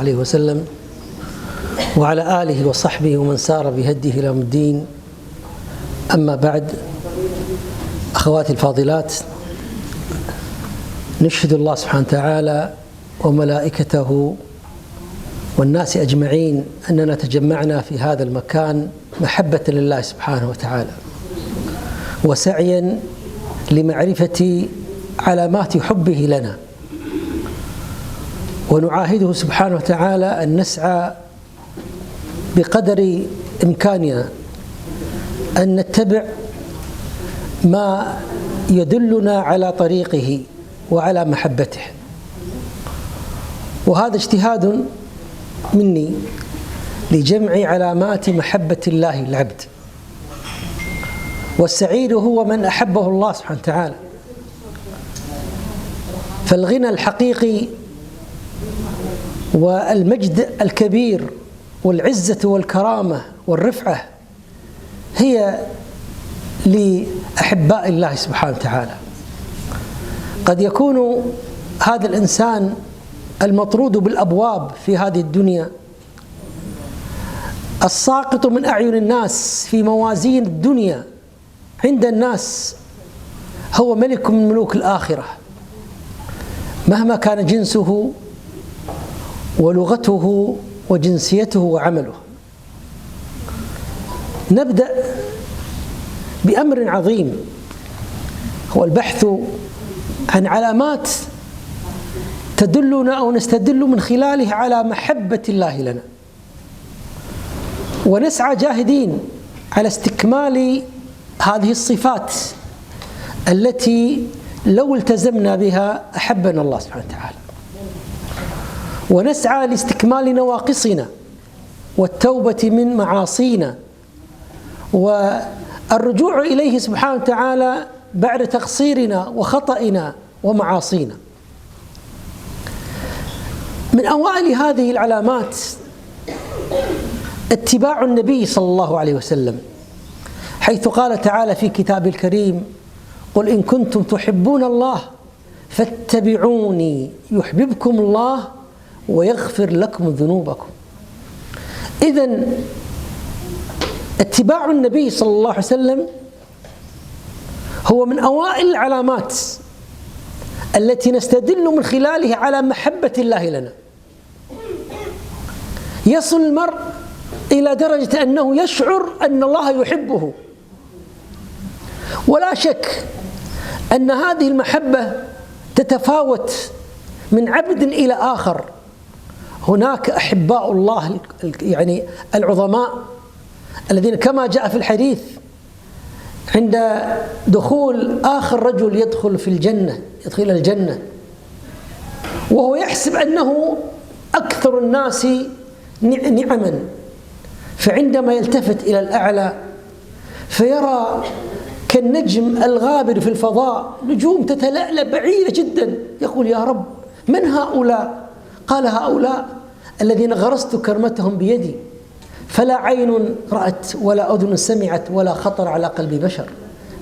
عليه وسلم وعلى آله وصحبه ومن سار بهديه إلى يوم الدين. أما بعد، أخواتي الفاضلات، نشهد الله سبحانه وتعالى وملائكته والناس أجمعين أننا تجمعنا في هذا المكان محبة لله سبحانه وتعالى وسعيا لمعرفة علامات حبه لنا، ونعاهده سبحانه وتعالى أن نسعى بقدر إمكاننا أن نتبع ما يدلنا على طريقه وعلى محبته. وهذا اجتهاد مني لجمع علامات محبة الله للعبد، والسعيد هو من أحبه الله سبحانه وتعالى. فالغنى الحقيقي والمجد الكبير والعزة والكرامة والرفعة هي لأحباء الله سبحانه وتعالى. قد يكون هذا الإنسان المطرود بالأبواب في هذه الدنيا، الساقط من أعين الناس في موازين الدنيا عند الناس، هو ملك من ملوك الآخرة مهما كان جنسه ولغته وجنسيته وعمله. نبدأ بأمر عظيم، هو البحث عن علامات تدلنا أو نستدل من خلالها على محبة الله لنا، ونسعى جاهدين على استكمال هذه الصفات التي لو التزمنا بها أحبنا الله سبحانه وتعالى، ونسعى لاستكمال نواقصنا والتوبة من معاصينا والرجوع إليه سبحانه وتعالى بعد تقصيرنا وخطئنا ومعاصينا. من أوائل هذه العلامات اتباع النبي صلى الله عليه وسلم، حيث قال تعالى في كتابه الكريم: قل إن كنتم تحبون الله فاتبعوني يحببكم الله ويغفر لكم ذنوبكم. إذن اتباع النبي صلى الله عليه وسلم هو من أوائل العلامات التي نستدل من خلالها على محبة الله لنا. يصل المرء إلى درجة أنه يشعر أن الله يحبه، ولا شك أن هذه المحبة تتفاوت من عبد إلى آخر. هناك أحباء الله يعني العظماء الذين كما جاء في الحديث عند دخول آخر رجل يدخل الجنة وهو يحسب أنه أكثر الناس نعما، فعندما يلتفت إلى الأعلى فيرى كالنجم الغابر في الفضاء نجوم تتلألأ بعيدة جدا، يقول: يا رب من هؤلاء؟ قال: هؤلاء الذين غرست كرمتهم بيدي، فلا عين رأت ولا أذن سمعت ولا خطر على قلب بشر.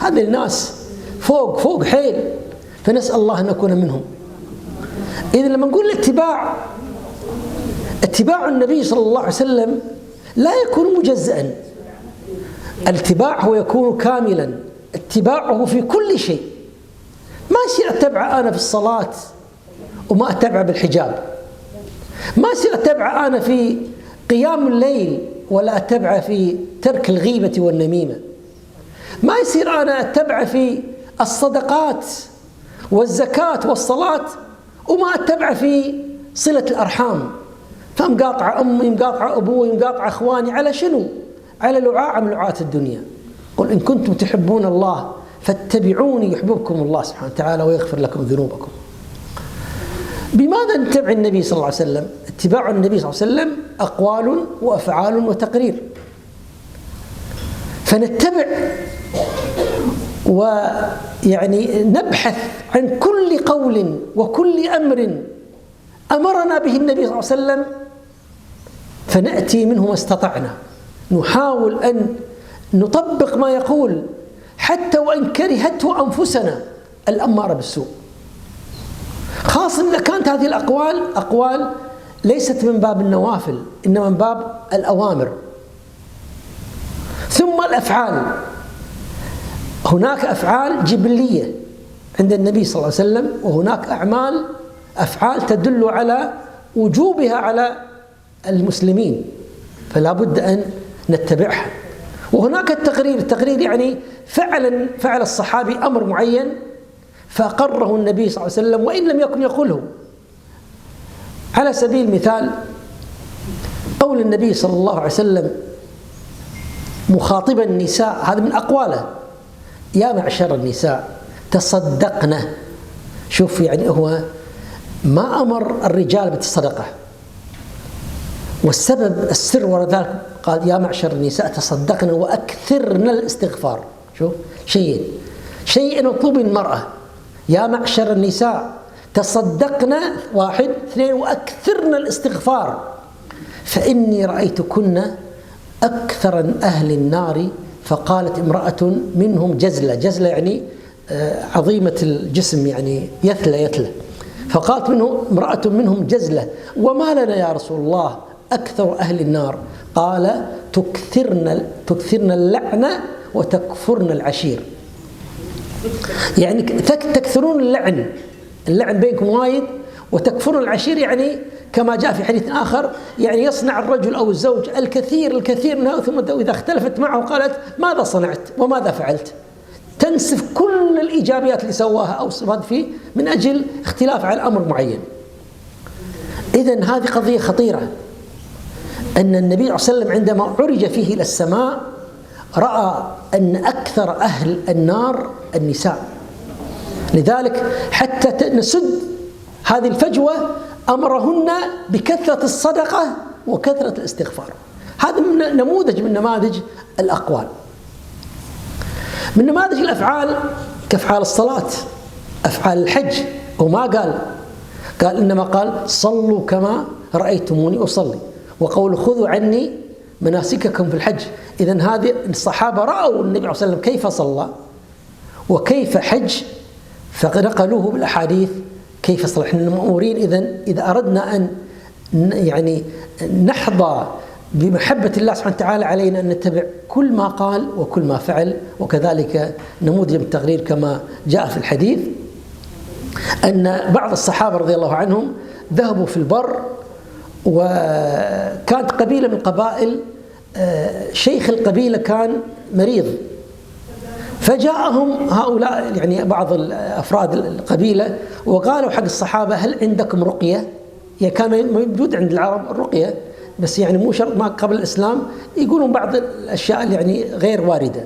هذه الناس فوق حيل، فنسأل الله أن نكون منهم. إذن لما نقول اتباع النبي صلى الله عليه وسلم لا يكون مجزأً، الاتباع هو يكون كاملاً، اتباعه في كل شيء. ما يصير أتبع أنا في الصلاة وما أتبع بالحجاب، ما يصير أتبع أنا في قيام الليل ولا أتبع في ترك الغيبة والنميمة، ما يصير أنا أتبع في الصدقات والزكاة والصلاة وما أتبع في صلة الأرحام، فمقاطع أمي مقاطع أبوي مقاطع أخواني على شنو؟ على لعاعة من لعاة الدنيا. قل إن كنتم تحبون الله فاتبعوني يحببكم الله سبحانه وتعالى ويغفر لكم ذنوبكم. بماذا نتبع النبي صلى الله عليه وسلم؟ اتباع النبي صلى الله عليه وسلم أقوال وأفعال وتقرير، فنتبع ويعني نبحث عن كل قول وكل أمر أمرنا به النبي صلى الله عليه وسلم، فنأتي منه ما استطعنا، نحاول أن نطبق ما يقول حتى وإن كرهته أنفسنا الأمارة بالسوء، خاصة إذا كانت هذه الأقوال أقوال ليست من باب النوافل، إنما من باب الأوامر. ثم الأفعال، هناك أفعال جبلية عند النبي صلى الله عليه وسلم، وهناك أفعال تدل على وجوبها على المسلمين، فلا بد أن نتبعها. وهناك التقرير يعني فعل الصحابي أمر معين فأقره النبي صلى الله عليه وسلم وإن لم يكن يقوله. على سبيل المثال قول النبي صلى الله عليه وسلم مخاطبا النساء، هذا من أقواله: يا معشر النساء تصدقن. شوف، يعني هو ما أمر الرجال بالصدقة، والسبب السر وراء ذلك قال: يا معشر النساء تصدقن وأكثرن الاستغفار. شوف، شيء مطلوب من المرأة: يا معشر النساء تصدقن، 1 2 وأكثرن الاستغفار، فإني رأيتكن أكثر أهل النار. فقالت امرأة منهم جزلة يعني عظيمة الجسم، يعني يثلى. فقالت امرأة منهم جزلة: وما لنا يا رسول الله أكثر أهل النار؟ قال: تكثرن اللعنة وتكفرن العشير. يعني تكثرون اللعن بينكم وايد، وتكفرون العشير، يعني كما جاء في حديث آخر يعني يصنع الرجل أو الزوج الكثير منها، ثم إذا اختلفت معه قالت: ماذا صنعت وماذا فعلت؟ تنسف كل الإيجابيات اللي سواها أو صفات فيه من أجل اختلاف على أمر معين. إذن هذه قضية خطيرة، أن النبي صلى الله عليه وسلم عندما عرج فيه إلى السماء رأى أن أكثر أهل النار النساء، لذلك حتى نسد هذه الفجوة أمرهن بكثرة الصدقة وكثرة الاستغفار. هذا نموذج من نماذج الأقوال. من نماذج الأفعال كأفعال الصلاة، أفعال الحج، وما قال إنما قال: صلوا كما رأيتموني أصلي، وقول: خذوا عني مناسككم في الحج. إذن هذه الصحابة رأوا النبي صلى الله عليه وسلم كيف صلى وكيف حج، فنقلوه بالأحاديث كيف صلى. نحن مأمورين إذا أردنا أن يعني نحظى بمحبة الله سبحانه وتعالى علينا أن نتبع كل ما قال وكل ما فعل. وكذلك نموذج من التغرير كما جاء في الحديث أن بعض الصحابة رضي الله عنهم ذهبوا في البر، وكانت قبيلة من قبائل، شيخ القبيلة كان مريض، فجاءهم هؤلاء يعني بعض أفراد القبيلة وقالوا حق الصحابة: هل عندكم رقية؟ يعني كان موجود عند العرب الرقية، بس يعني مو شرط، ما قبل الإسلام يقولون بعض الأشياء اللي يعني غير واردة.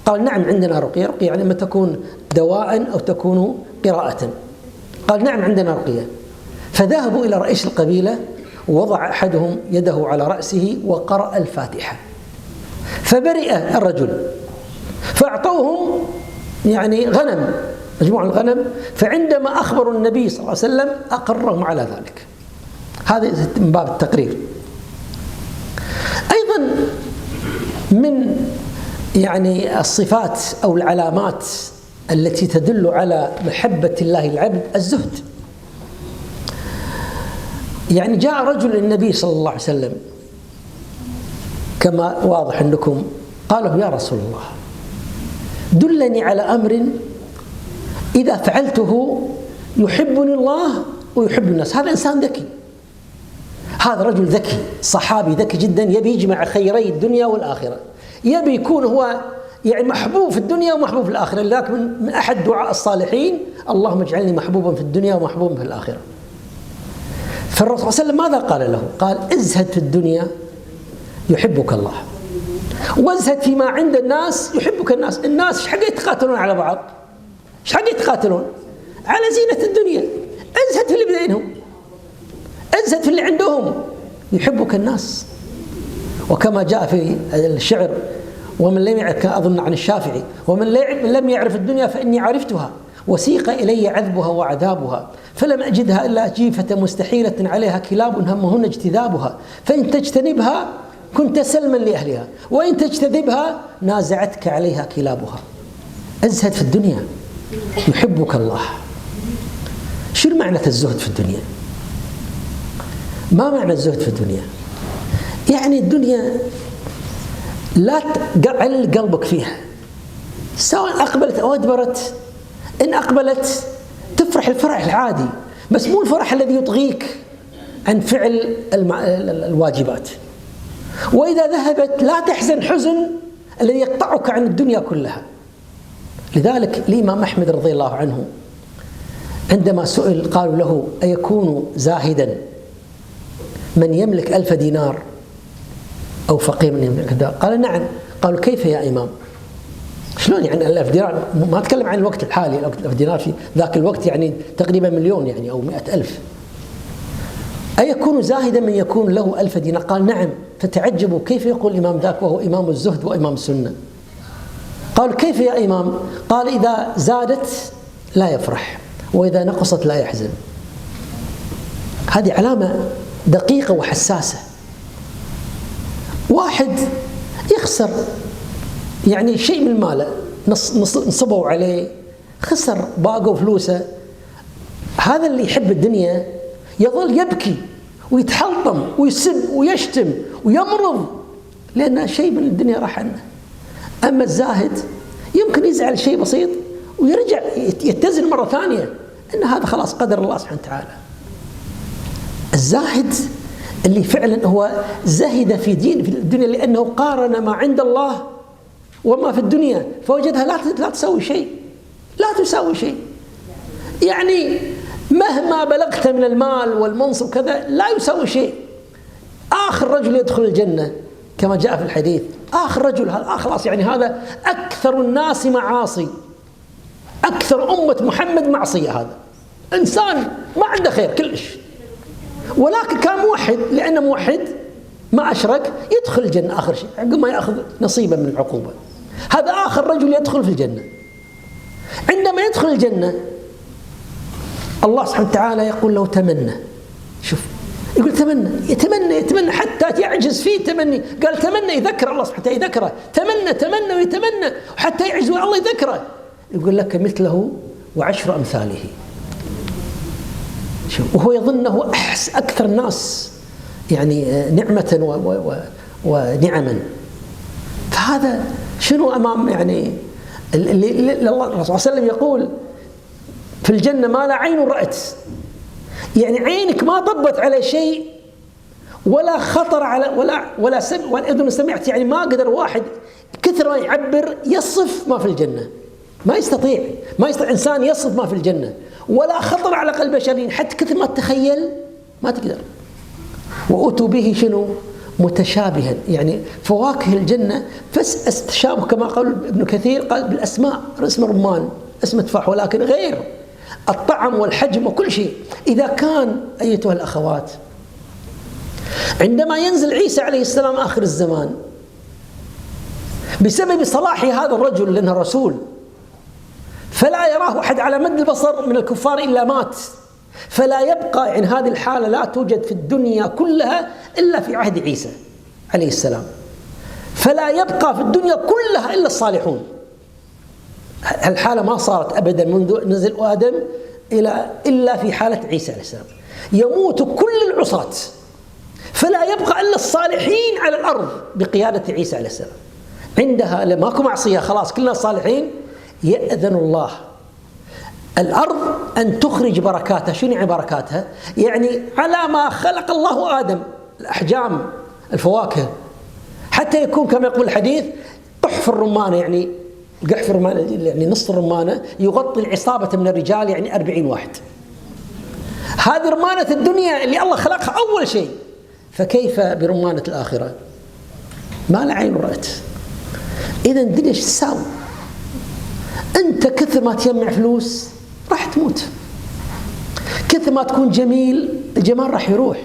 قال: نعم عندنا رقية يعني إما تكون دواء أو تكون قراءة. قال: نعم عندنا رقية. فذهبوا إلى رئيس القبيلة، ووضع أحدهم يده على رأسه وقرأ الفاتحة، فبرئ الرجل، فأعطوهم يعني غنم، مجموعة الغنم، فعندما أخبروا النبي صلى الله عليه وسلم أقرهم على ذلك. هذا من باب التقرير. أيضا من يعني الصفات أو العلامات التي تدل على محبة الله العبد الزهد. يعني جاء رجل للنبي صلى الله عليه وسلم كما واضح عندكم، قال له: يا رسول الله دلني على أمر إذا فعلته يحبني الله ويحب الناس. هذا إنسان ذكي، هذا رجل ذكي، صحابي ذكي جدا، يبي يجمع خيري الدنيا والآخرة، يبي يكون هو يعني محبوب في الدنيا ومحبوب في الآخرة. لذلك من أحد دعاء الصالحين: اللهم اجعلني محبوبا في الدنيا ومحبوبا في الآخرة. فالرسول صلى الله عليه وسلم ماذا قال له؟ قال: ازهد في الدنيا يحبك الله، وازهد فيما عند الناس يحبك الناس. الناس ايش حق يتقاتلون على بعض؟ ايش حق يتقاتلون؟ على زينة الدنيا. ازهد في اللي بينهم، ازهد في اللي عندهم، يحبك الناس. وكما جاء في الشعر: ومن لم يعرف، أظن عن الشافعي: ومن لم يعرف الدنيا فإني عرفتها، وسيق إلي عذبها وعذابها، فلم أجدها إلا جيفة مستحيلة عليها كلاب همهن اجتذابها، فإن تجتنبها كنت سلما لأهلها، وإن تجتذبها نازعتك عليها كلابها. ازهد في الدنيا يحبك الله. شو معنى الزهد في الدنيا؟ ما معنى الزهد في الدنيا؟ يعني الدنيا لا تعلق قلبك فيها، سواء أقبلت أو أدبرت. إن أقبلت تفرح الفرح العادي، بس مو الفرح الذي يطغيك عن فعل الواجبات. وإذا ذهبت لا تحزن حزن الذي يقطعك عن الدنيا كلها. لذلك الإمام أحمد رضي الله عنه عندما سئل قالوا له: أيكون زاهدا من يملك 1000 دينار أو فقير من يملك كذا؟ قال: نعم. قالوا: كيف يا إمام؟ شلون يعني 1000 دينار؟ ما أتكلم عن الوقت الحالي، 1000 دينار في ذاك الوقت يعني تقريبا مليون يعني أو 100,000. أيكون زاهدا من يكون له 1000 دينار؟ قال: نعم. فتعجبوا كيف يقول الإمام ذاك وهو إمام الزهد وإمام السنة. قالوا: كيف يا إمام؟ قال: إذا زادت لا يفرح، وإذا نقصت لا يحزن. هذه علامة دقيقة وحساسة. واحد يخسر يعني شيء من ماله، نصبوا عليه، خسر، باقوا فلوسه، هذا اللي يحب الدنيا يظل يبكي ويتحلطم ويسب ويشتم ويمرض لأن شيء من الدنيا راح عنه. أما الزاهد يمكن يزعل شيء بسيط ويرجع يتزن مرة ثانية، إن هذا خلاص قدر الله سبحانه وتعالى. الزاهد اللي فعلا هو زهد في الدنيا لأنه قارن ما عند الله وما في الدنيا فوجدها لا تسوي شيء، لا تساوي شيء. يعني مهما بلغت من المال والمنصب كذا لا يساوي شيء. آخر رجل يدخل الجنة كما جاء في الحديث، آخر رجل خلاص يعني هذا أكثر الناس معاصي، أكثر أمة محمد معصية، هذا إنسان ما عنده خير كلش، ولكن كان موحد، لأنه موحد ما أشرك يدخل الجنة آخر شيء عقب ما يأخذ نصيبا من العقوبة. هذا آخر رجل يدخل في الجنة. عندما يدخل الجنة الله سبحانه وتعالى يقول له: تمنى. شوف، يقول تمنى، يتمنى حتى يعجز فيه تمني. قال تمنى، يذكر الله سبحانه وتعالى، يذكره، تمنى ويتمنى حتى يعجز الله يذكره. يقول لك مثله وعشر أمثاله. شوف، وهو يظنه أكثر الناس يعني نعمة ونعما. فهذا شنو أمام يعني الله صلى الله عليه وسلم يقول في الجنة: ما لا عين رأت. يعني عينك ما طبت على شيء ولا خطر على ولا أذن سمعت. يعني ما قدر واحد كثر ما يعبر يصف ما في الجنة، ما يستطيع إنسان يصف ما في الجنة، ولا خطر على قلب بشري حتى كثر ما تتخيل ما تقدر. وأتوا به شنو؟ متشابها، يعني فواكه الجنة تشابه كما قال ابن كثير، قال بالأسماء، اسم رمان، اسم تفاح، ولكن غير الطعم والحجم وكل شيء. إذا كان أيتها الأخوات عندما ينزل عيسى عليه السلام آخر الزمان بسبب صلاح هذا الرجل لأنه رسول، فلا يراه أحد على مد البصر من الكفار إلا مات، فلا يبقى، يعني هذه الحالة لا توجد في الدنيا كلها إلا في عهد عيسى عليه السلام، فلا يبقى في الدنيا كلها إلا الصالحون. الحالة ما صارت أبدا منذ نزل آدم إلا في حالة عيسى عليه السلام. يموت كل العصاة فلا يبقى إلا الصالحين على الأرض بقيادة عيسى عليه السلام. عندها ماكو معصية، خلاص كلنا صالحين. يأذن الله الأرض أن تخرج بركاتها. شنو يعني بركاتها؟ يعني على ما خلق الله آدم، الأحجام، الفواكه، حتى يكون كما يقول الحديث قحف الرمانة، يعني قحف الرمانة يعني نصف الرمانة يغطي العصابة من الرجال، يعني 40 واحد. هذه رمانة الدنيا اللي الله خلقها أول شيء، فكيف برمانة الآخرة؟ ما لا عين رأت. إذا الدنيا ايش تساوي؟ أنت كثر ما تجمع فلوس راح تموت، كثر ما تكون جميل الجمال راح يروح،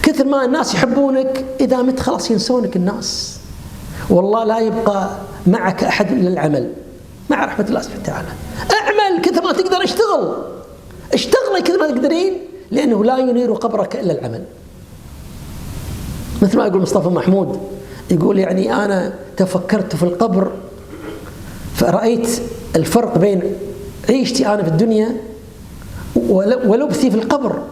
كثر ما الناس يحبونك إذا مت خلاص ينسونك الناس. والله لا يبقى معك أحد إلا العمل، مع رحمة الله سبحانه وتعالى. أعمل كثر ما تقدر، اشتغل كثر ما تقدرين، لأنه لا ينير قبرك إلا العمل. مثل ما يقول مصطفى محمود، يقول يعني أنا تفكرت في القبر فرأيت الفرق بين عيشتي أنا في الدنيا ولبثي في القبر.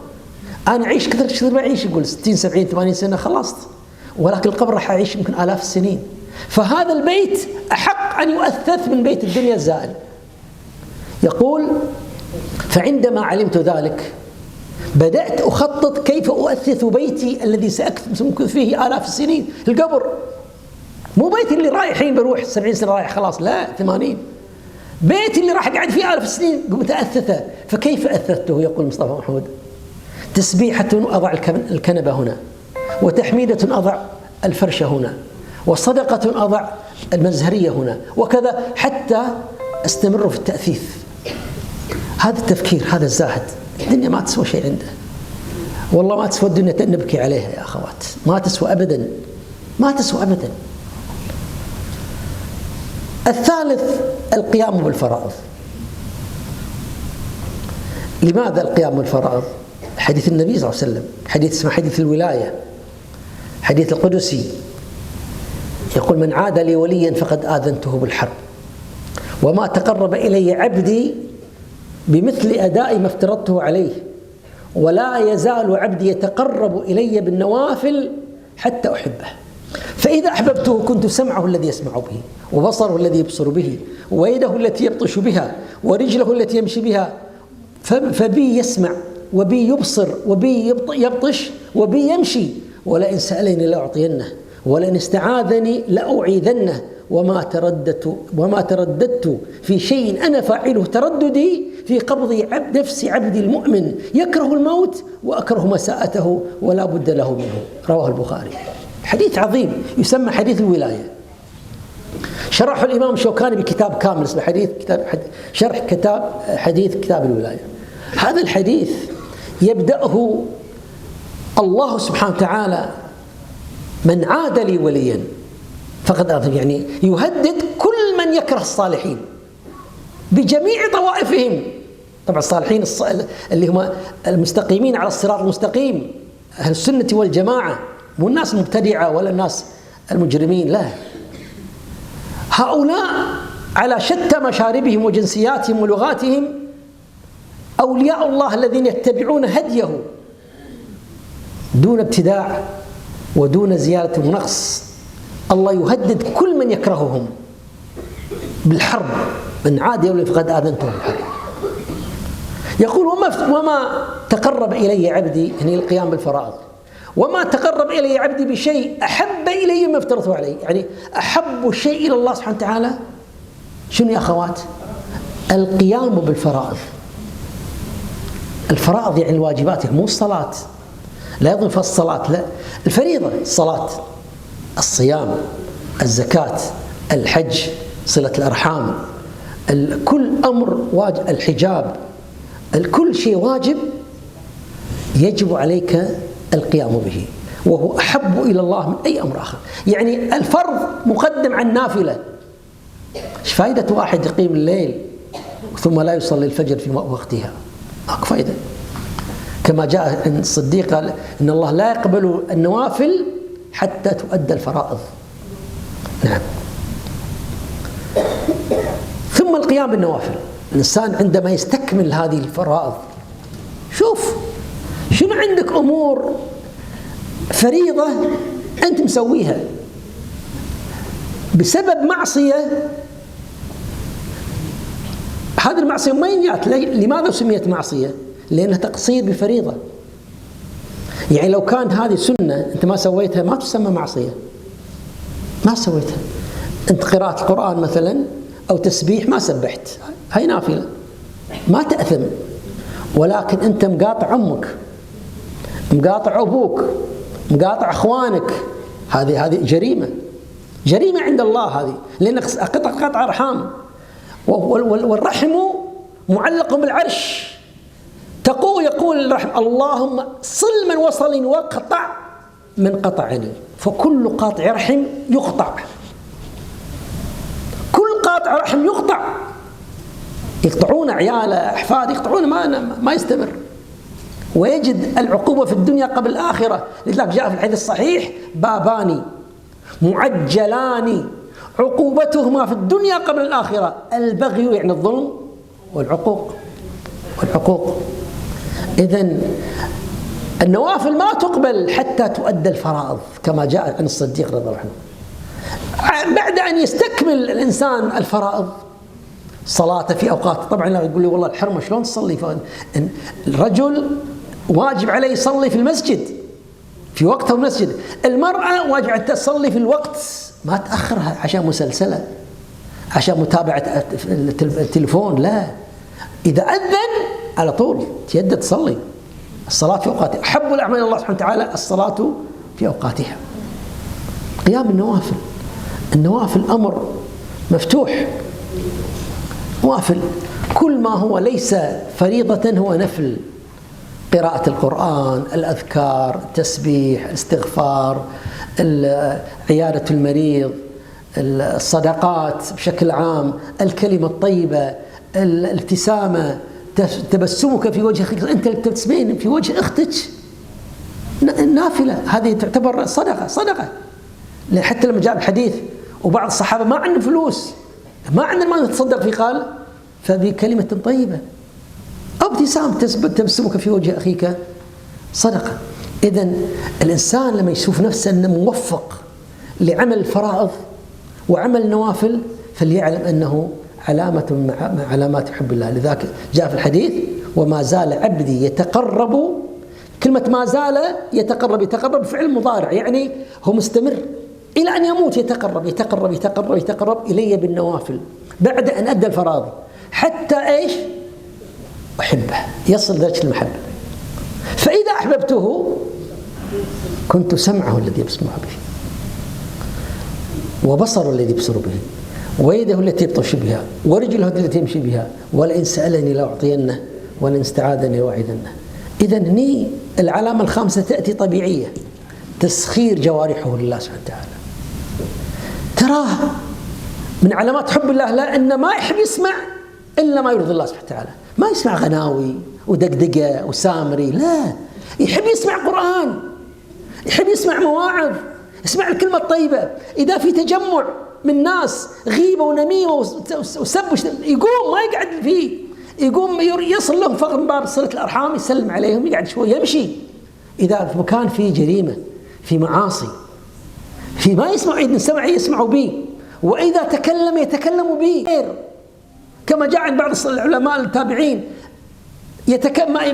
أنا أعيش كثر ما أعيش، يقول 60 70 80 سنة خلصت، ولكن القبر راح أعيش يمكن آلاف السنين. فهذا البيت أحق أن يؤثث من بيت الدنيا الزائل. يقول: فعندما علمت ذلك بدأت أخطط كيف أؤثث بيتي الذي سأمكث فيه آلاف السنين. القبر مو بيتي اللي رايحين بروح 70 سنة رايح خلاص، لا 80. بيتي اللي راح أقعد فيه آلاف السنين قمت أثثه. فكيف أثثته؟ يقول مصطفى محمود: تسبيحة أضع الكنبة هنا، وتحميدة أضع الفرش هنا، وصدقة أضع المزهرية هنا، وكذا حتى استمر في التأثيث. هذا التفكير، هذا الزاهد. الدنيا ما تسوى شيء عنده، والله ما تسوى الدنيا نبكي عليها يا أخوات، ما تسوى أبدا، ما تسوى أبدا. الثالث القيام بالفرائض. لماذا القيام بالفرائض؟ حديث النبي صلى الله عليه وسلم، حديث اسمه حديث الولاية، حديث القدسي، يقول: من عاد لي وليا فقد آذنته بالحرب، وما تقرب إلي عبدي بمثل أداء ما افترضته عليه، ولا يزال عبدي يتقرب إلي بالنوافل حتى أحبه، فإذا أحببته كنت سمعه الذي يسمع به، وبصره الذي يبصر به، ويده التي يبطش بها، ورجله التي يمشي بها. فبي يسمع، وبي يبصر، وبي يبطش، وبي يمشي. ولئن سألني لأعطينه، ولئن استعاذني لأعيذنه. وما ترددت في شيء أنا فاعله ترددي في قبض نفس عبدي المؤمن يكره الموت وأكره مساءته ولا بد له منه. رواه البخاري. حديث عظيم يسمى حديث الولاية. شرحه الإمام الشوكاني بكتاب كامل اسمه شرح حديث كتاب الولاية. هذا الحديث يبدأه الله سبحانه وتعالى: من عاد لي وليا فقد آذنته، يعني يهدد كل من يكره الصالحين بجميع طوائفهم. طبعا الصالحين اللي هم المستقيمين على الصراط المستقيم، أهل السنة والجماعة، مو الناس المبتدعة ولا الناس المجرمين، لا، هؤلاء على شتى مشاربهم وجنسياتهم ولغاتهم أولياء الله الذين يتبعون هديه دون ابتداع ودون زيادة ونقص. الله يهدد كل من يكرههم بالحرب: من عاد لي فقد آذنته بالحرب. يقول: وما تقرب إلي عبدي، يعني القيام بالفرائض، وما تقرب إلي عبدي بشيء أحب إلي ما افترضته عليه. يعني أحب شيء إلى الله سبحانه وتعالى شنو يا أخوات؟ القيام بالفرائض. الفرائض يعني الواجبات، مو الصلاة، لا يضيف الصلاة، لا، الفريضة: الصلاة، الصيام، الزكاة، الحج، صلة الأرحام، كل أمر واجب، الحجاب، كل شيء واجب يجب عليك القيام به، وهو أحب إلى الله من أي أمر آخر. يعني الفرض مقدم عن النافلة. ايش فائدة واحد يقيم الليل ثم لا يصلي الفجر في وقتها؟ ماكو فائدة. كما جاء عن الصديق قال: إن الله لا يقبل النوافل حتى تؤدى الفرائض. نعم. ثم القيام بالنوافل. الإنسان عندما يستكمل هذه الفرائض، شوف شنو عندك أمور فريضة أنت مسويها بسبب معصية، هذه المعصية وين جات؟ لماذا سميت معصية؟ لأنها تقصير بفريضة. يعني لو كان هذه سنة أنت ما سويتها ما تسمى معصية، ما سويتها. أنت قراءة القرآن مثلا أو تسبيح ما سبحت، هاي نافلة ما تأثم، ولكن أنت مقاطع أمك، مقاطع أبوك، مقاطع أخوانك، هذه جريمة عند الله هذه، لأنك قطع أرحام، والرحم معلق بالعرش. يقول الرحم: اللهم صل من وصلني واقطع من قطعني. فكل قاطع رحم يقطع، كل قاطع رحم يقطع، يقطعون عياله، أحفاد، يقطعون، ما يستمر، ويجد العقوبة في الدنيا قبل الآخرة. لذلك جاء في الحديث الصحيح: بابان معجلان عقوبتهما في الدنيا قبل الآخرة: البغي يعني الظلم، والعقوق. إذن النوافل ما تقبل حتى تؤدى الفرائض، كما جاء عن الصديق رضي الله عنه. بعد أن يستكمل الإنسان الفرائض، صلاة في أوقات، طبعا لا يقول لي والله الحرمة شلون تصلي؟ الرجل واجب عليه يصلي في المسجد في وقته المسجد، المرأة واجب عليها تصلي في الوقت، ما تأخرها عشان مسلسلة، عشان متابعة التلفون، لا، إذا أذن على طول تيدى تصلي. الصلاة في أوقاتها، أحب الأعمال إلى الله سبحانه وتعالى الصلاة في أوقاتها. قيام النوافل، النوافل أمر مفتوح، نوافل كل ما هو ليس فريضة هو نفل، قراءة القرآن، الأذكار، التسبيح، الاستغفار، عيادة المريض، الصدقات بشكل عام، الكلمة الطيبة، الابتسامة، تبسمك في وجه أخيك، أنت تبتسمين في وجه أختك نافلة، هذه تعتبر صدقة. حتى لما جاء الحديث وبعض الصحابة ما عندهم فلوس، ما عندهم ما يتصدق فيه، قال فبكلمة طيبة أو ابتسام تبسمك في وجه أخيك صدقة. إذن الإنسان لما يشوف نفسه أنه موفق لعمل الفرائض وعمل النوافل فليعلم أنه علامة من علامات حب الله. لذلك جاء في الحديث وما زال عبدي يتقرب، كلمة ما زال يتقرب فعل مضارع، يعني هو مستمر إلى أن يموت، يتقرب إلي بالنوافل بعد أن أدى الفرائض حتى إيش؟ أحبه، يصل درجة المحبة. فإذا أحببته كنت سمعه الذي يسمع به، وبصره الذي يبصر به، ويده التي يبطش بها، ورجله التي يمشي بها، ولئن سألني لأعطينه ولئن استعاذني لأعيذنه. إذن هني العلامة الخامسة تأتي طبيعية، تسخير جوارحه لله سبحانه وتعالى. تراه من علامات حب الله لا أن ما يحب يسمع إلا ما يرضي الله سبحانه وتعالى، ما يسمع غناوي ودقدقة وسامري، لا، يحب يسمع قرآن، يحب يسمع مواعظ، يسمع الكلمة الطيبة. إذا في تجمع من ناس غيبة ونميمة وسب يقوم، ما يقعد فيه، يقوم يصل لهم فقط من باب صلة الأرحام، يسلم عليهم، يقعد شوي يمشي. إذا في مكان فيه جريمة، في معاصي، في ما يسمع، إذن سمع يسمع به، وإذا تكلم يتكلم به، كما جاء عن بعض العلماء التابعين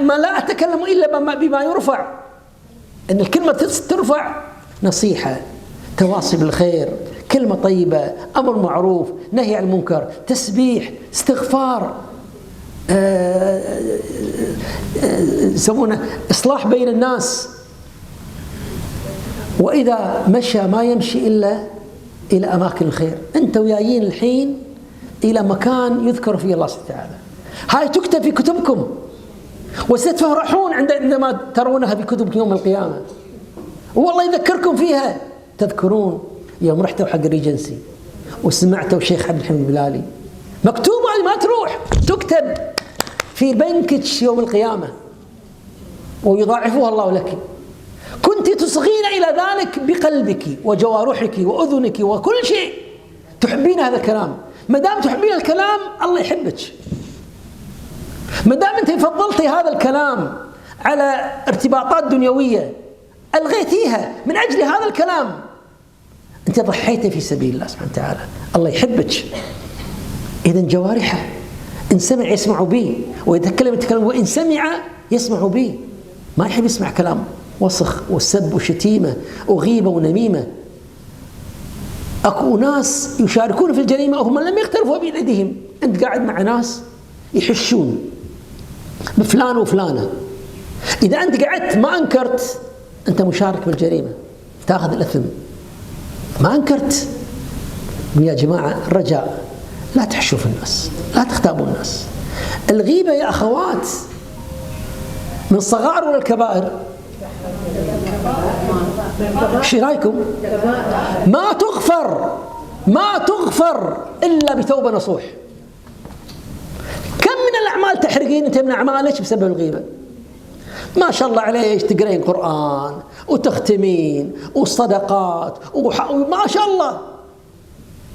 ما لا أتكلم إلا بما يرفع، أن الكلمة ترفع، نصيحة، تواصي بالخير، كلمة طيبة، أمر معروف، نهي عن المنكر، تسبيح، استغفار، يسمونه إصلاح بين الناس. وإذا مشى ما يمشي إلا إلى أماكن الخير. أنت ويايين الحين إلى مكان يذكر فيه الله سبحانه وتعالى، هاي تكتب في كتبكم وستفرحون عندما ترونها في كتبكم يوم القيامة، والله يذكركم فيها. تذكرون يوم رحتوا حق الريجنسي وسمعتوا الشيخ عبد الحميد البلالي، مكتوبة هذه ما تروح، تكتب في بنكك يوم القيامة ويضاعفها الله لك. كنت تصغين إلى ذلك بقلبك وجوارحك وأذنك وكل شيء، تحبين هذا الكلام. ما دام تحبين الكلام الله يحبك. ما دام أنت فضلتي هذا الكلام على ارتباطات دنيوية ألغيتيها من أجل هذا الكلام، أنت ضحيتي في سبيل الله سبحانه وتعالى، الله يحبك. إذن جوارحه إن سمع يسمع به، وإذا تكلم يتكلم، وإن سمع يسمع به. ما يحب يسمع كلام وسخ وسب وشتيمة وغيبة ونميمة. أكو ناس يشاركون في الجريمة وهم لم يقترفوا بيدهم. أنت قاعد مع ناس يحشون بفلان وفلانة، إذا أنت قعدت ما أنكرت أنت مشارك بالجريمة، تأخذ الأثم. ما أنكرت. يا جماعة الرجاء لا تحشوا في الناس، لا تختابوا الناس. الغيبة يا أخوات من الصغائر ولا الكبائر؟ شو رأيكم؟ ما تغفر إلا بتوبة نصوح. كم من الأعمال تحرقين أنت من أعمالك بسبب الغيبة؟ ما شاء الله عليك تقرين قرآن وتختمين والصدقات وما شاء الله،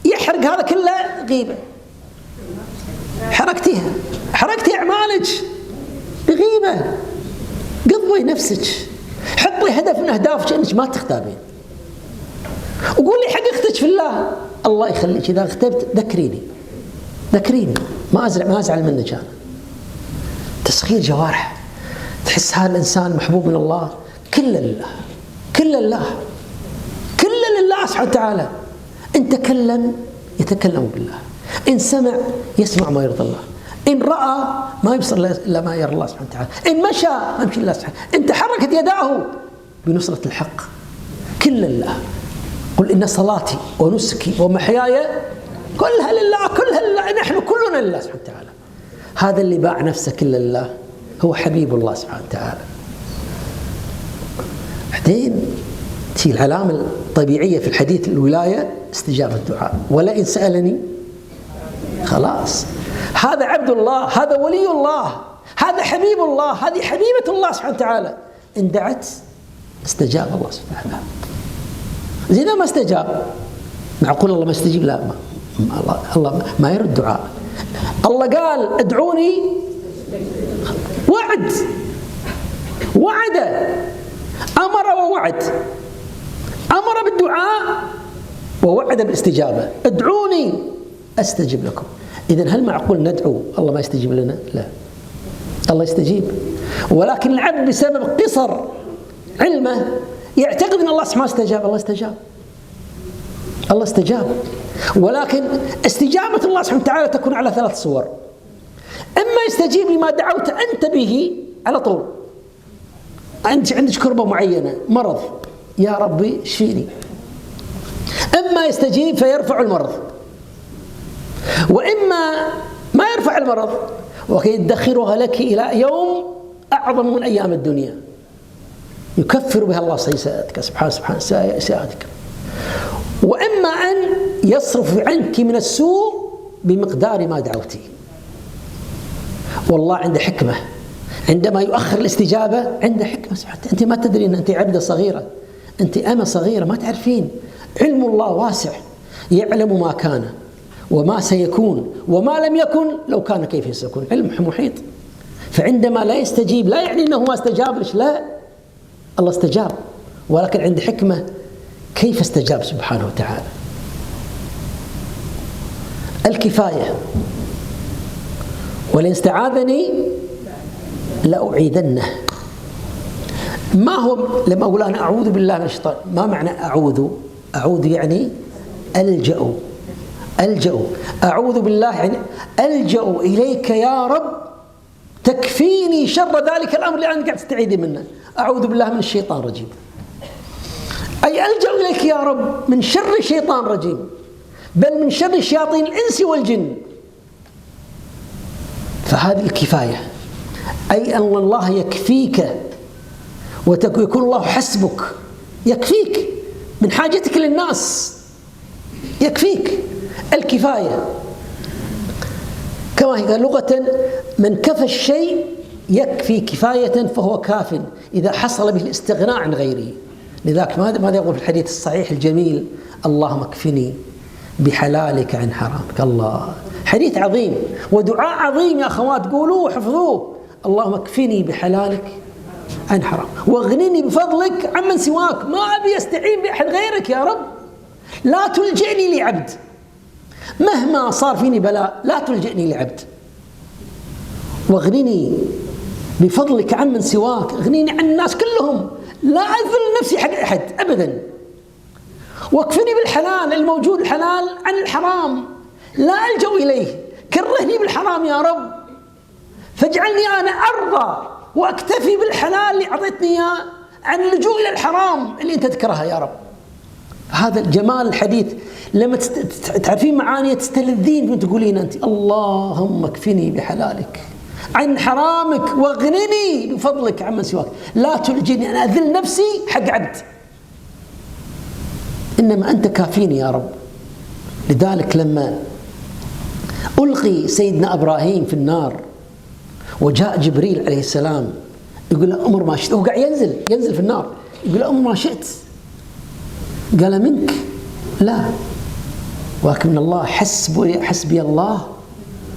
يحرق هذا كله غيبة. حرقتي أعمالك بغيبة. قضي نفسك حطي هدف من أهدافك أنك ما تغتابين، وقولي حق أختك في الله الله يخليك إذا اغتبت ذكريني ما أزعل منك أنا. تسخير جوارح، تحس هذا الإنسان محبوب من الله، كله لله سبحانه وتعالى. إن تكلم يتكلم بالله، إن سمع يسمع ما يرضي الله، إن رأى ما يبصر إلا ما يرى الله سبحانه وتعالى، إن مشى ما يمشي الله سبحانه، إن تحركت يداه بنصرة الحق، كل لله. قل إن صلاتي ونسكي ومحياي كلها لله، نحن كلنا لله سبحانه وتعالى. هذا اللي باع نفسه كل لله هو حبيب الله سبحانه وتعالى. بعدين تي العلامة الطبيعية في الحديث الولاية استجابة الدعاء. ولئن سألني، خلاص هذا عبد الله، هذا ولي الله، هذا حبيب الله، هذه حبيبة الله سبحانه وتعالى. إن دعت استجاب الله سبحانه وتعالى. إذا ما استجاب، معقول الله ما استجيب؟ لا، الله ما يرد دعاء. الله قال ادعوني، وعد، أمر ووعد، أمر بالدعاء ووعد بالاستجابة. ادعوني أستجب لكم. إذن هل معقول ندعو الله ما يستجيب لنا؟ لا، الله يستجيب، ولكن العبد بسبب قصر علمه يعتقد أن الله سبحانه استجاب. الله استجاب، ولكن استجابة الله سبحانه وتعالى تكون على 3 صور. إما يستجيب لما دعوت أنت به على طول، عندك كربة معينة، مرض، يا ربي اشفيني. إما يستجيب فيرفع المرض، وإما ما يرفع المرض ويدخرها لك إلى يوم أعظم من أيام الدنيا يكفر بها الله سيئاتك، سبحانه سيئاتك. وإما أن يصرف عنك من السوء بمقدار ما دعوتي. والله عنده حكمة، عندما يؤخر الاستجابة عنده حكمة سبحانه. أنت ما تدرين، أنت عبدة صغيرة، أنت أمة صغيرة، ما تعرفين. علم الله واسع، يعلم ما كان وما سيكون وما لم يكن لو كان كيف سيكون، علم محيط. فعندما لا يستجيب لا يعني أنه ما استجاب لك، لا، الله استجاب، ولكن عنده حكمة كيف استجاب سبحانه وتعالى. الكفاية، ولئن استعاذني لأعيذنه. ما هو لما أقول أنا أعوذ بالله من الشيطان، ما معنى أعوذ يعني ألجأ، أعوذ بالله يعني ألجأ إليك يا رب تكفيني شر ذلك الأمر اللي أنت قاعد تستعيذي منه. أعوذ بالله من الشيطان الرجيم، أي ألجأ إليك يا رب من شر الشيطان الرجيم، بل من شر شياطين الإنس والجن. فهذه الكفاية، أي أن الله يكفيك ويكون الله حسبك، يكفيك من حاجتك للناس، يكفيك. الكفاية كما هي لغة، من كفى الشيء يكفي كفاية فهو كاف إذا حصل به الاستغناء عن غيره. لذلك ماذا يقول في الحديث الصحيح الجميل؟ اللهم اكفني بحلالك عن حرامك. الله، حديث عظيم ودعاء عظيم يا أخوات، قولوه وحفظوه. اللهم اكفني بحلالك عن حرام واغنني بفضلك عمن سواك، ما أبي أستعين بأحد غيرك يا رب. لا تلجئني لعبد، مهما صار فيني بلاء لا تلجئني لعبد. واغنني بفضلك عمن سواك، اغنيني عن الناس كلهم، لا أذل نفسي حق أحد أبدا. واكفني بالحلال الموجود، الحلال عن الحرام لا ألجأ إليه. كرهني بالحرام يا رب، فاجعلني أنا أرضى وأكتفي بالحلال اللي أعطيتني إياه عن اللجوء إلى الحرام اللي أنت تكرهها يا رب. هذا الجمال الحديث، لما تعرفين معاني تستلذين وتقولين أنت اللهم اكفني بحلالك عن حرامك واغنني بفضلك عمن سواك، لا تلجني أنا أذل نفسي حق عبد، إنما أنت كافيني يا رب. لذلك لما ألقي سيدنا إبراهيم في النار وجاء جبريل عليه السلام يقول له أمر ما شئت، هو قاعد ينزل في النار، يقول له أمر ما شئت، قال منك لا، ولكن الله حسبي الله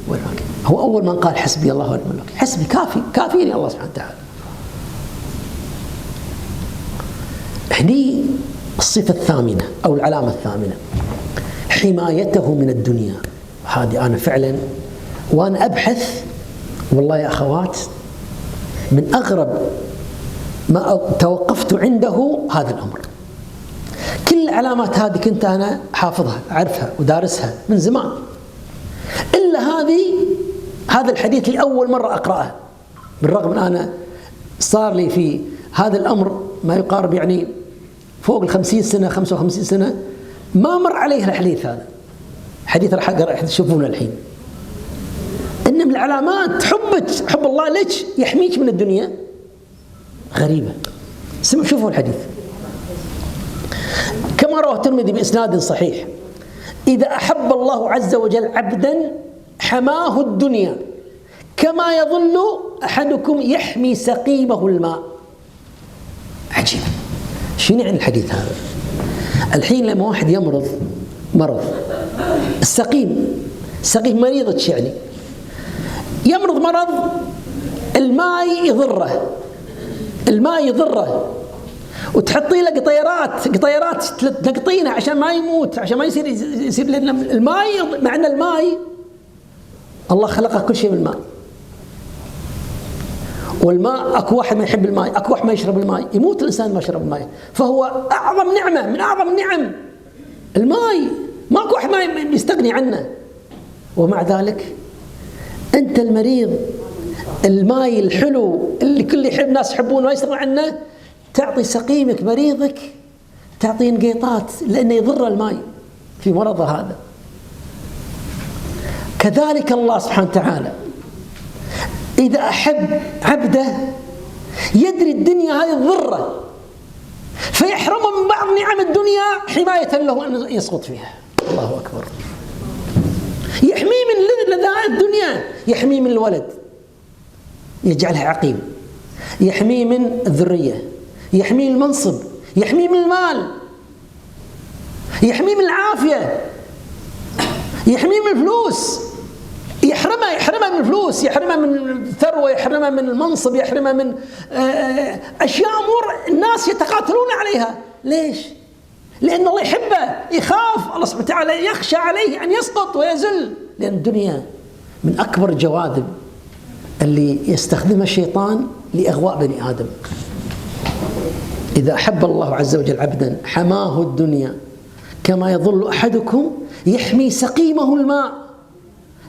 ونعم الوكيل. هو أول من قال حسبي الله ونعم الوكيل، حسبي كافيني الله سبحانه وتعالى. هني الصفة الثامنة أو العلامة الثامنة، حمايته من الدنيا. هذه أنا فعلا وأنا أبحث والله يا أخوات من أغرب ما توقفت عنده هذا الأمر. كل العلامات هذه كنت أنا حافظها أعرفها ودارسها من زمان، إلا هذا الحديث لأول مرة أقرأه، بالرغم أن أنا صار لي في هذا الأمر ما يقارب يعني فوق 50 سنة 55 سنة ما مر عليه الحديث هذا. حديث راح تشوفونه الحين، إن من العلامات حب الله لك يحميك من الدنيا. غريبة. شوفوا الحديث كما رواه الترمذي بإسناد صحيح: إذا أحب الله عز وجل عبدا حماه الدنيا كما يظل أحدكم يحمي سقيمه الماء. عجيب. شنو يعني الحديث هذا؟ الحين لما واحد يمرض مرض السقيم مريض يعني يمرض مرض الماء يضره وتحطي له قطيرات تنقطينه عشان ما يموت، عشان ما يصير لأن الماء، مع أن الماء الله خلقه كل شيء من الماء، والماء أكو واحد ما يحب الماء، أكو واحد ما يشرب الماء، يموت الإنسان ما يشرب الماء، فهو أعظم نعمة من أعظم النعم الماء، ماكو واحد ما يستغني عنه. ومع ذلك أنت المريض الماء الحلو اللي كل يحب الناس يحبونه ما يستغني عنه، تعطي سقيمك مريضك تعطي انقيطات لأنه يضر الماء في مرضه هذا. كذلك الله سبحانه وتعالى إذا أحب عبده يدري الدنيا هذه الضرة فيحرمه من بعض نعم الدنيا حماية له أن يسقط فيها. الله أكبر. يحميه من لذائذ الدنيا، يحميه من الولد يجعلها عقيم، يحميه من الذرية، يحميه من المنصب، يحميه من المال، يحميه من العافية، يحميه من الفلوس، يحرمه من الفلوس، يحرمه من الثروة، يحرمه من المنصب، يحرمه من أشياء أمور الناس يتقاتلون عليها. ليش؟ لأن الله يحبه، يخاف الله سبحانه وتعالى، يخشى عليه أن يسقط ويزل، لأن الدنيا من أكبر الجواذب اللي يستخدمها الشيطان لإغواء بني آدم. إذا أحب الله عز وجل عبدا حماه الدنيا كما يظل أحدكم يحمي سقيمه الماء.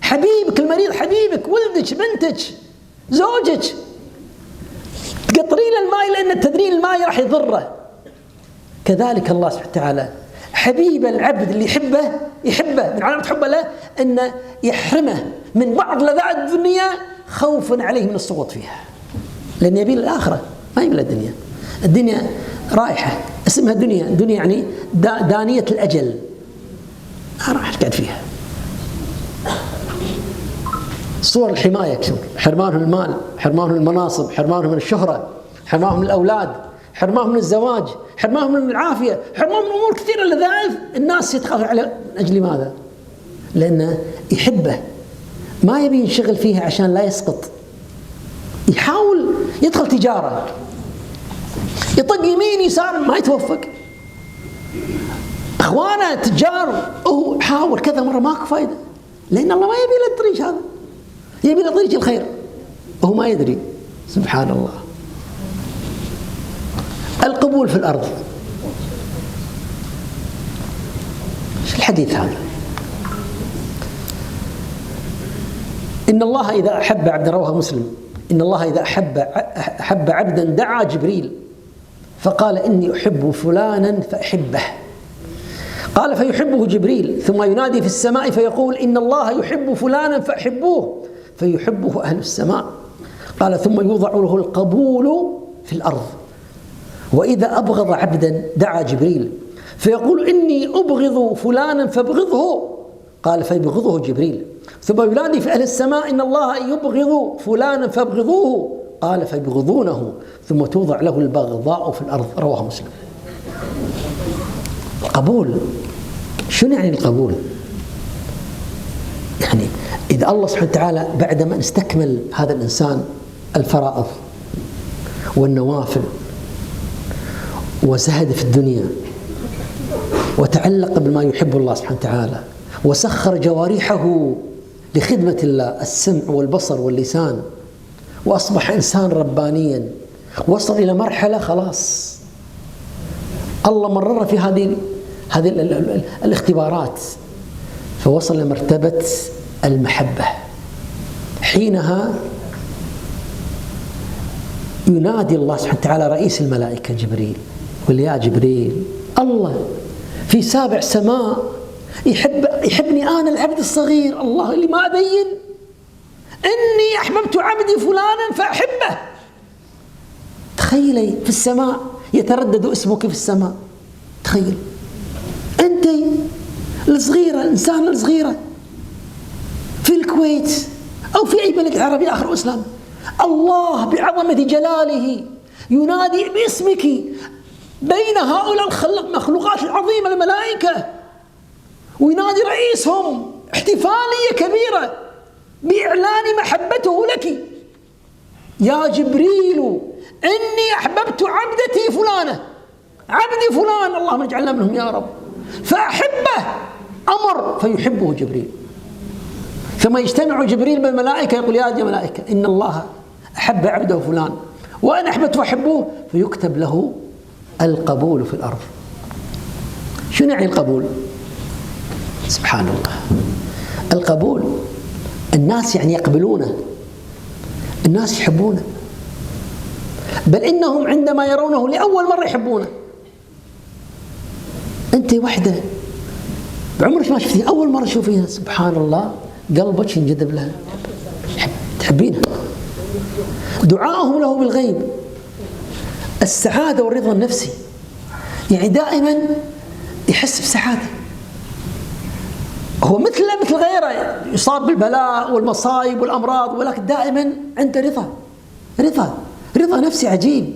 حبيبك المريض، حبيبك، ولدك، بنتك، زوجك، تقطري له الماء لأن تدرين الماء راح يضره. كذلك الله سبحانه وتعالى حبيب العبد اللي يحبه من علامة حبه له أن يحرمه من بعض لذائذ الدنيا خوفا عليه من السقوط فيها، لأن يبي الآخرة ما يبي الدنيا. الدنيا رايحة، اسمها دنيا يعني دانية الأجل، ما راح تقعد فيها. صور الحماية كثير، حرمانهم المال، حرمانهم المناصب، حرمانهم من الشهرة، حرمانهم من الأولاد، حرمانهم من الزواج، حرمانهم من العافية، حرمانهم من أمور كثيرة لذائذ الناس يتخاف على من أجل ماذا؟ لأنه يحبه، ما يبي ينشغل فيها عشان لا يسقط. يحاول يدخل تجارة، يطق يمين يسار ما يتوفق. اخوانه تجار هو حاول كذا مره ماكو فايده، لان الله ما يبي له الطريق هذا، يبي له طريق الخير وهو ما يدري. سبحان الله. القبول في الارض. شو الحديث هذا؟ ان الله اذا احب عبدا، رواه مسلم، ان الله اذا احب عبدا دعا جبريل فقال إني أحب فلانا فأحبه، قال فيحبه جبريل، ثم ينادي في السماء فيقول إن الله يحب فلانا فأحبوه، فيحبه أهل السماء، قال ثم يوضع له القبول في الأرض. وإذا أبغض عبدا دعا جبريل فيقول إني أبغض فلانا فابغضه، قال فيبغضه جبريل، ثم ينادي في أهل السماء إن الله يبغض فلانا فابغضوه، قال فيبغضونه، ثم توضع له البغضاء في الأرض. رواه مسلم. القبول، شنو يعني القبول؟ يعني إذا الله سبحانه وتعالى بعدما استكمل هذا الإنسان الفرائض والنوافل وزهد في الدنيا وتعلق بما يحب الله سبحانه وتعالى، وسخر جوارحه لخدمة الله، السمع والبصر واللسان، وأصبح إنسان ربانيا، وصل إلى مرحلة خلاص الله مرر في هذه الاختبارات، فوصل لمرتبة المحبة. حينها ينادي الله سبحانه وتعالى رئيس الملائكة جبريل، يقول يا جبريل، الله في 7 سماء يحبني أنا العبد الصغير، الله اللي ما أبين إني أحببت عبدي فلانا فأحبه. تخيلي في السماء يتردد اسمك في السماء، تخيل أنت الصغيرة، الإنسانة الصغيرة في الكويت أو في أي بلد عربي آخر إسلام، الله بعظمة جلاله ينادي باسمك بين هؤلاء المخلوقات العظيمة الملائكة، وينادي رئيسهم احتفالية كبيرة بإعلان محبته لك. يا جبريل إني أحببت عبدتي فلانة، عبدي فلان، اللهم اجعلنا منهم يا رب، فأحبه. أمر فيحبه جبريل، ثم يجتمع جبريل بالملائكة يقول يا ملائكة إن الله أحب عبده فلان وأنا أحببت وأحبه، فيكتب له القبول في الأرض. شو يعني القبول؟ سبحان الله، القبول الناس يعني يقبلونه، الناس يحبونه، بل إنهم عندما يرونه لأول مرة يحبونه. أنت وحدة بعمرك ما شفتيها، أول مرة تشوفيها، سبحان الله قلبك ينجذب لها، تحبينها. دعاءهم له بالغيب، السعادة والرضا النفسي، يعني دائما يحس بسعادة. هو مثل غيره يصاب بالبلاء والمصايب والأمراض، ولكن دائما عنده رضا نفسي عجيب،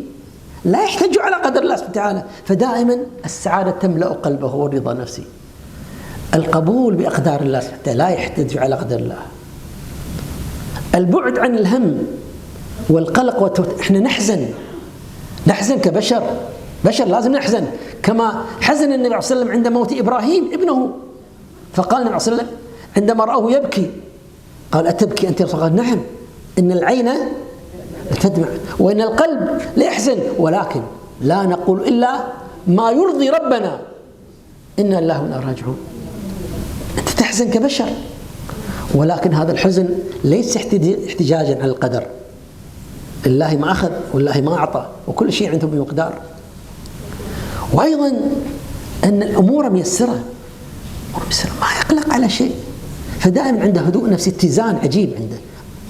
لا يحتج على قدر الله سبحانه وتعالى، فدائما السعادة تملأ قلبه والرضا النفسي. القبول بأقدار الله سبحانه وتعالى، لا يحتج على قدر الله. البعد عن الهم والقلق احنا نحزن كبشر، لازم نحزن، كما حزن النبي صلى الله عليه وسلم عند موت إبراهيم ابنه، فقال النبي صلى الله عليه وسلم عندما رأوه يبكي قال أتبكي أنت يا رسول الله؟ نعم، إن العين لتدمع وإن القلب ليحزن، ولكن لا نقول إلا ما يرضي ربنا، إنا لله وإنا راجعون. أنت تحزن كبشر، ولكن هذا الحزن ليس احتجاجا على القدر، الله ما أخذ والله ما أعطى، وكل شيء عنده بمقدار. وأيضا أن الأمور ميسرة، ما يقلق على شيء، فدائما عنده هدوء نفسي، اتزان عجيب عنده،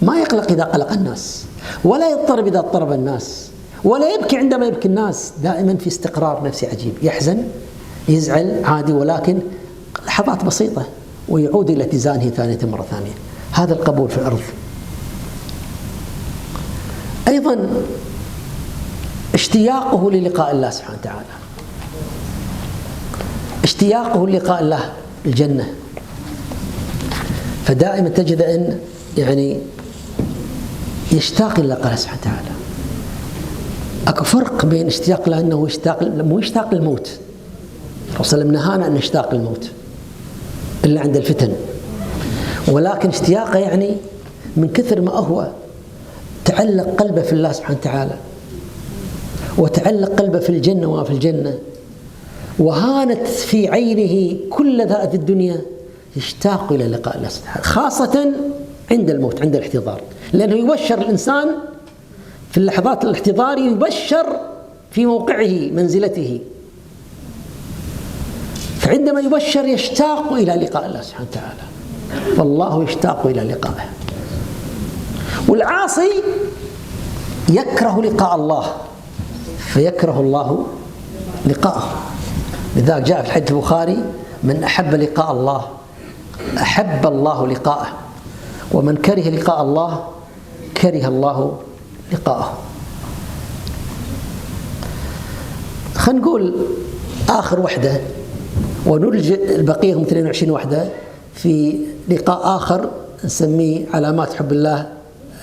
ما يقلق إذا قلق الناس، ولا يضطرب إذا اضطرب الناس، ولا يبكي عندما يبكي الناس، دائما في استقرار نفسي عجيب، يحزن يزعل عادي، ولكن لحظات بسيطة ويعود إلى اتزانه مرة ثانية. هذا القبول في الأرض. أيضا اشتياقه للقاء الله سبحانه وتعالى، اشتياقه للقاء الله الجنة، فدائما تجد أن يعني يشتاق إلى الله سبحانه وتعالى. أكو فرق بين اشتياق لأنه مو يشتاق للموت، الرسول صلى الله عليه وسلم نهانا أن نشتاق للموت إلا عند الفتن، ولكن اشتياقه يعني من كثر ما هو تعلق قلبه في الله سبحانه وتعالى، وتعلق قلبه في الجنة وما في الجنة، وهانت في عينه كل ذات الدنيا، يشتاق إلى لقاء الله سبحانه وتعالى، خاصة عند الموت، عند الاحتضار، لأنه يبشر الإنسان في اللحظات الاحتضار، يبشر في موقعه منزلته، فعندما يبشر يشتاق إلى لقاء الله سبحانه وتعالى، والله يشتاق إلى لقائه. والعاصي يكره لقاء الله، فيكره الله لقاءه. لذلك جاء في الحديث البخاري: من أحب لقاء الله أحب الله لقاءه، ومن كره لقاء الله كره الله لقاءه. خلينا نقول آخر وحدة ونلجئ البقية هم 22 وحدة في لقاء آخر نسميه علامات حب الله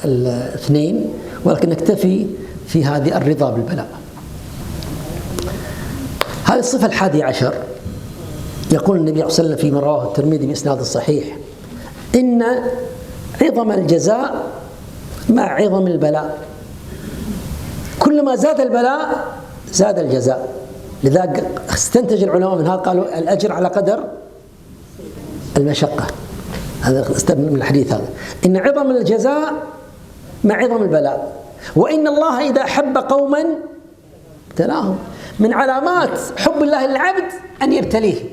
الاثنين، ولكن نكتفي في هذه الرضا بالبلاء. هذه الصفة 11. يقول النبي صلى الله عليه وسلم فيما رواه الترمذي بإسناد صحيح: إن عظم الجزاء مع عظم البلاء، كلما زاد البلاء زاد الجزاء. لذلك استنتج العلماء من هذا قالوا الأجر على قدر المشقة. هذا استبن من الحديث هذا، إن عظم الجزاء مع عظم البلاء، وإن الله إذا أحب قوما ابتلاهم. من علامات حب الله للعبد أن يبتليه،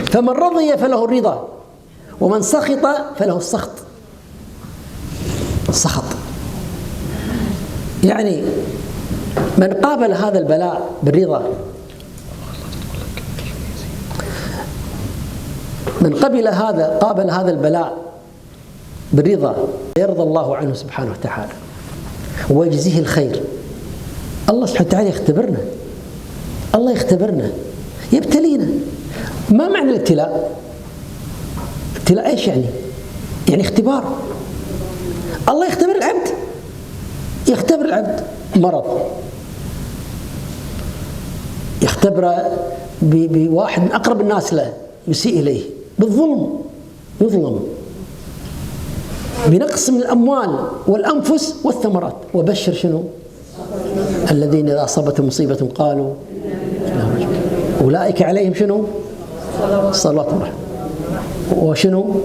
فمن رضي فله الرضا، ومن سخط فله السخط. السخط يعني من قابل هذا البلاء بالرضا، من قابل هذا البلاء بالرضا يرضى الله عنه سبحانه وتعالى ويجزيه الخير. الله سبحانه وتعالى يختبرنا، الله يختبرنا، يبتلينا. ما معنى الابتلاء؟ ابتلاء ايش يعني؟ يعني اختبار. الله يختبر العبد، يختبر العبد مرض، يختبره بواحد من أقرب الناس له يسيء إليه، بالظلم يظلم، بنقص من الأموال والأنفس والثمرات. وبشر شنو؟ الذين إذا أصابتهم مصيبة قالوا أولئك عليهم شنو؟ صلوات الله. وشنو؟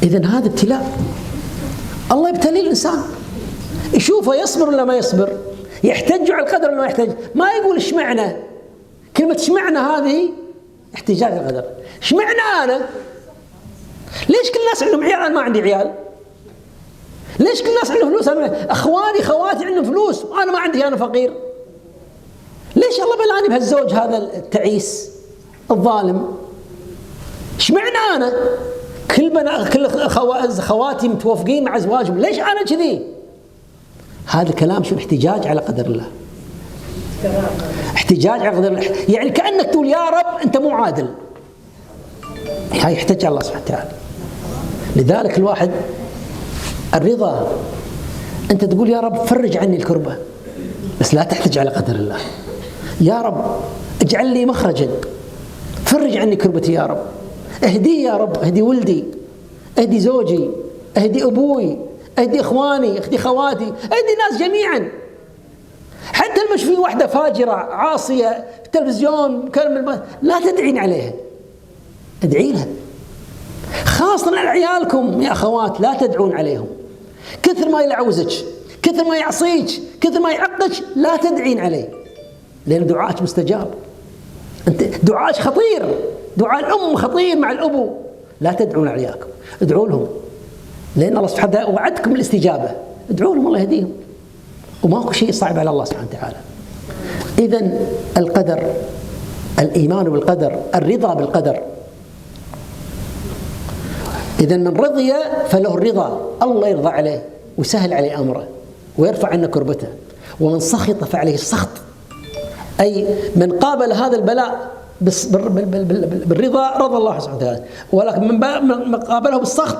إذن هذا ابتلاء. الله يبتلي الإنسان، يشوفه يصبر ولا ما يصبر، يحتج على القدر ولا ما يحتج. ما يقول اشمعنى، كلمة اشمعنى هذه احتجاج على القدر. اشمعنى أنا؟ ليش كل الناس عندهم عيال أنا ما عندي عيال؟ ليش كل الناس عندهم فلوس أنا؟ أخواني خواتي عندهم فلوس وأنا ما عندي، أنا فقير. ليش الله بلاني بهالزوج هذا التعيس الظالم؟ اشمعنى أنا؟ كل خواتي متوافقين مع زواجهم، ليش أنا كذي؟ هذا الكلام شو؟ احتجاج على قدر الله، احتجاج على قدر الله. يعني كأنك تقول يا رب أنت مو عادل، هاي يحتج على الله سبحانه وتعالى. لذلك الواحد الرضا، أنت تقول يا رب فرج عني الكربة، بس لا تحتج على قدر الله. يا رب اجعل لي مخرجا، فرج عني كربتي يا رب، اهدي يا رب، اهدي ولدي، اهدي زوجي، اهدي أبوي، اهدي إخواني، اهدي خواتي، اهدي الناس جميعا. حتى لما تشوفين واحدة فاجرة عاصية في التلفزيون لا تدعين عليها، ادعي لها. خاصة على عيالكم يا أخوات، لا تدعون عليهم. كثر ما يلعوزك، كثر ما يعصيك، كثر ما يعقك، لا تدعين عليه، لأن دعاءك مستجاب. أنت دعاءك خطير، دعاء الأم خطير مع الأبو. لا تدعون على عيالكم، ادعوا لهم، لأن الله سبحانه وتعالى وعدكم الاستجابة. ادعوا لهم الله يهديهم، وماكو شيء صعب على الله سبحانه وتعالى. إذن القدر، الإيمان بالقدر، الرضا بالقدر. إذن من رضي فله الرضا، الله يرضى عليه ويسهل عليه أمره ويرفع عنه كربته. ومن سخط فعليه السخط، أي من قابل هذا البلاء بالرضا رضى الله سبحانه وتعالى، ولكن من قابله بالسخط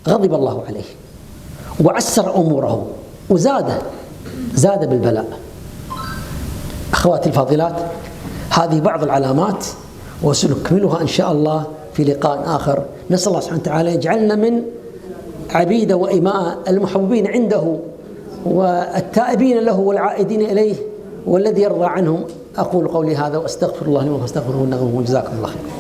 غضب الله عليه وعسر أموره زاد بالبلاء. أخواتي الفاضلات، هذه بعض العلامات وسنكملها إن شاء الله في لقاء آخر. نسأل الله سبحانه وتعالى يجعلنا من عبيد وإماء المحبوبين عنده والتائبين له والعائدين إليه والذي يرضى عنهم. أقول قولي هذا وأستغفر الله لي ولكم، فاستغفروه إنه هو. جزاكم الله خير.